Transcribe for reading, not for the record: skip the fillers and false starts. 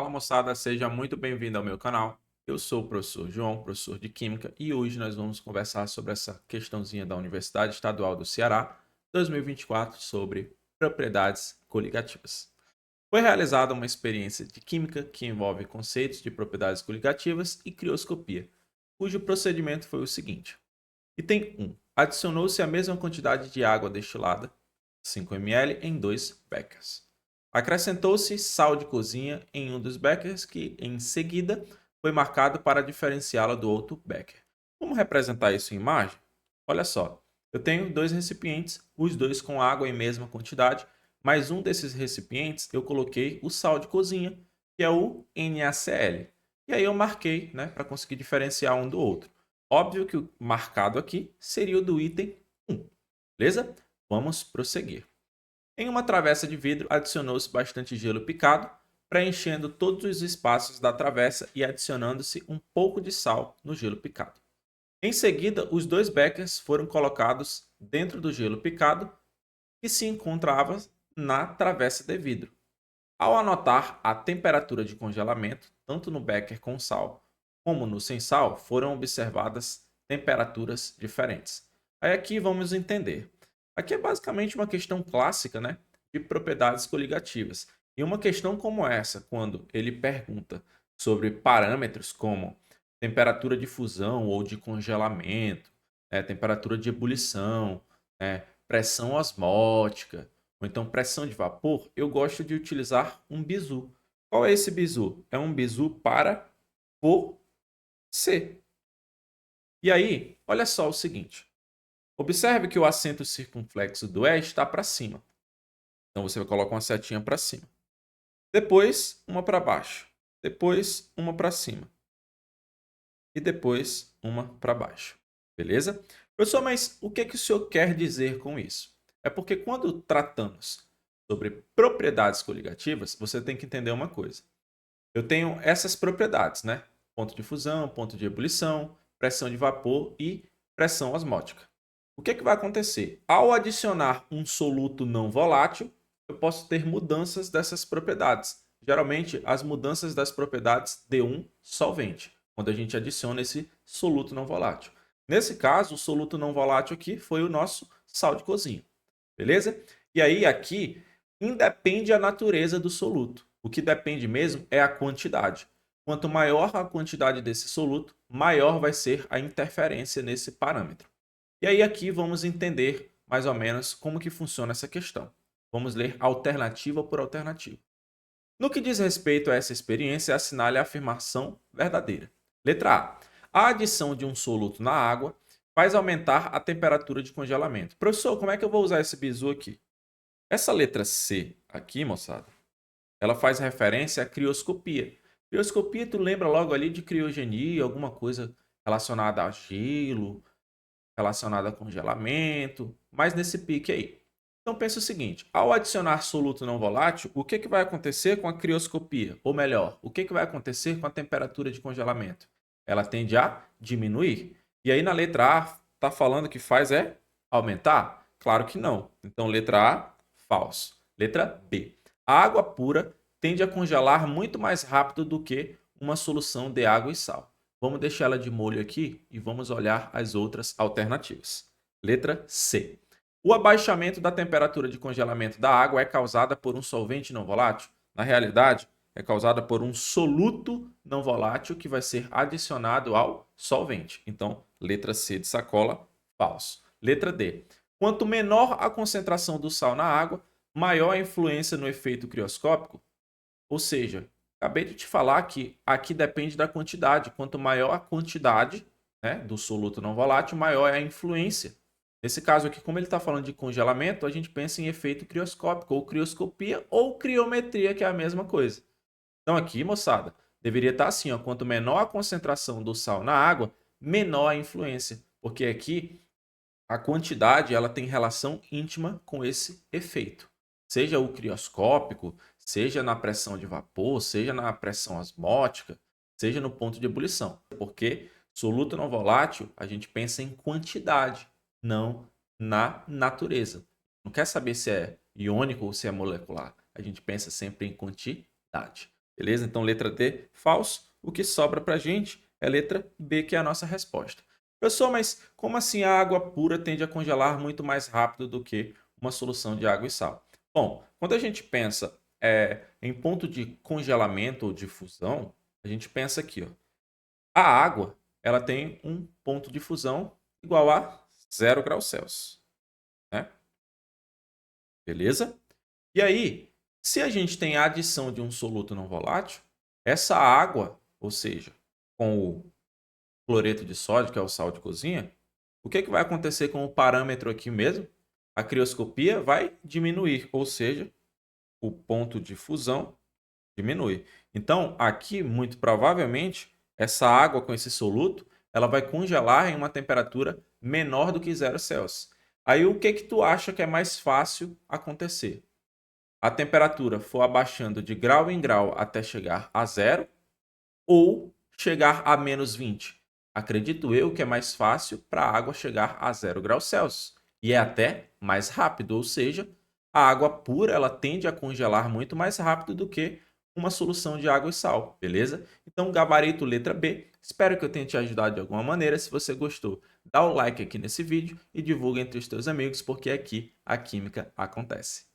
Fala moçada, seja muito bem-vindo ao meu canal. Eu sou o professor João, professor de Química, e hoje nós vamos conversar sobre essa questãozinha da Universidade Estadual do Ceará 2024 sobre propriedades coligativas. Foi realizada uma experiência de química que envolve conceitos de propriedades coligativas e crioscopia, cujo procedimento foi o seguinte. Item 1. Adicionou-se a mesma quantidade de água destilada, 5 ml, em 2 beckers. Acrescentou-se sal de cozinha em um dos beckers que, em seguida, foi marcado para diferenciá-la do outro becker. Como representar isso em imagem? Olha só, eu tenho dois recipientes, os dois com água em mesma quantidade, mas um desses recipientes eu coloquei o sal de cozinha, que é o NaCl. E aí eu marquei, né, para conseguir diferenciar um do outro. Óbvio que o marcado aqui seria o do item 1, beleza? Vamos prosseguir. Em uma travessa de vidro, adicionou-se bastante gelo picado, preenchendo todos os espaços da travessa e adicionando-se um pouco de sal no gelo picado. Em seguida, os dois beckers foram colocados dentro do gelo picado, que se encontrava na travessa de vidro. Ao anotar a temperatura de congelamento, tanto no becker com sal como no sem sal, foram observadas temperaturas diferentes. Aí aqui vamos entender. Aqui é basicamente uma questão clássica, né, de propriedades coligativas. E uma questão como essa, quando ele pergunta sobre parâmetros como temperatura de fusão ou de congelamento, temperatura de ebulição, pressão osmótica, ou então pressão de vapor, eu gosto de utilizar um bizu. Qual é esse bizu? É um bizu para você. E aí, olha só o seguinte. Observe que o acento circunflexo do E está para cima. Então você coloca uma setinha para cima. Depois, uma para baixo. Depois, uma para cima. E depois, uma para baixo. Beleza? Professor, mas o que, que o senhor quer dizer com isso? É porque quando tratamos sobre propriedades coligativas, você tem que entender uma coisa. Eu tenho essas propriedades, né? Ponto de fusão, ponto de ebulição, pressão de vapor e pressão osmótica. O que, que vai acontecer? Ao adicionar um soluto não volátil, eu posso ter mudanças dessas propriedades. Geralmente, as mudanças das propriedades de um solvente, quando a gente adiciona esse soluto não volátil. Nesse caso, o soluto não volátil aqui foi o nosso sal de cozinha. Beleza? E aí, aqui, independe a natureza do soluto. O que depende mesmo é a quantidade. Quanto maior a quantidade desse soluto, maior vai ser a interferência nesse parâmetro. E aí aqui vamos entender mais ou menos como que funciona essa questão. Vamos ler alternativa por alternativa. No que diz respeito a essa experiência, assinale a afirmação verdadeira. Letra A. A adição de um soluto na água faz aumentar a temperatura de congelamento. Professor, como é que eu vou usar esse bizu aqui? Essa letra C aqui, moçada, ela faz referência à crioscopia. Crioscopia, tu lembra logo ali de criogenia, alguma coisa relacionada a gelo, relacionada a congelamento, mas nesse pique aí. Então pensa o seguinte, ao adicionar soluto não volátil, o que, que vai acontecer com a crioscopia? Ou melhor, o que, que vai acontecer com a temperatura de congelamento? Ela tende a diminuir. E aí na letra A está falando que faz é aumentar? Claro que não. Então letra A, falso. Letra B. A água pura tende a congelar muito mais rápido do que uma solução de água e sal. Vamos deixar ela de molho aqui e vamos olhar as outras alternativas. Letra C. O abaixamento da temperatura de congelamento da água é causada por um solvente não volátil? Na realidade, é causada por um soluto não volátil que vai ser adicionado ao solvente. Então, letra C de sacola, falso. Letra D. Quanto menor a concentração do sal na água, maior a influência no efeito crioscópico. Ou seja, acabei de te falar que aqui depende da quantidade. Quanto maior a quantidade, né, do soluto não volátil, maior é a influência. Nesse caso aqui, como ele está falando de congelamento, a gente pensa em efeito crioscópico, ou crioscopia, ou criometria, que é a mesma coisa. Então aqui, moçada, deveria estar assim, ó, quanto menor a concentração do sal na água, menor a influência. Porque aqui a quantidade ela tem relação íntima com esse efeito. Seja o crioscópico, seja na pressão de vapor, seja na pressão osmótica, seja no ponto de ebulição. Porque soluto não volátil, a gente pensa em quantidade, não na natureza. Não quer saber se é iônico ou se é molecular. A gente pensa sempre em quantidade. Beleza? Então, letra D, falso. O que sobra para a gente é letra B, que é a nossa resposta. Professor, mas como assim a água pura tende a congelar muito mais rápido do que uma solução de água e sal? Bom, quando a gente pensa em ponto de congelamento ou de fusão, a gente pensa aqui, ó. A água, ela tem um ponto de fusão igual a 0 graus Celsius, né? Beleza? E aí, se a gente tem a adição de um soluto não volátil, essa água, ou seja, com o cloreto de sódio, que é o sal de cozinha, o que vai acontecer com o parâmetro aqui mesmo? A crioscopia vai diminuir, ou seja, o ponto de fusão diminui. Então, aqui, muito provavelmente, essa água com esse soluto, ela vai congelar em uma temperatura menor do que 0 Celsius. Aí, o que tu acha que é mais fácil acontecer? A temperatura for abaixando de grau em grau até chegar a zero ou chegar a -20? Acredito eu que é mais fácil para a água chegar a 0 graus Celsius. E é até mais rápido, ou seja, a água pura ela tende a congelar muito mais rápido do que uma solução de água e sal, beleza? Então, gabarito letra B. Espero que eu tenha te ajudado de alguma maneira. Se você gostou, dá o like aqui nesse vídeo e divulga entre os teus amigos, porque aqui a química acontece.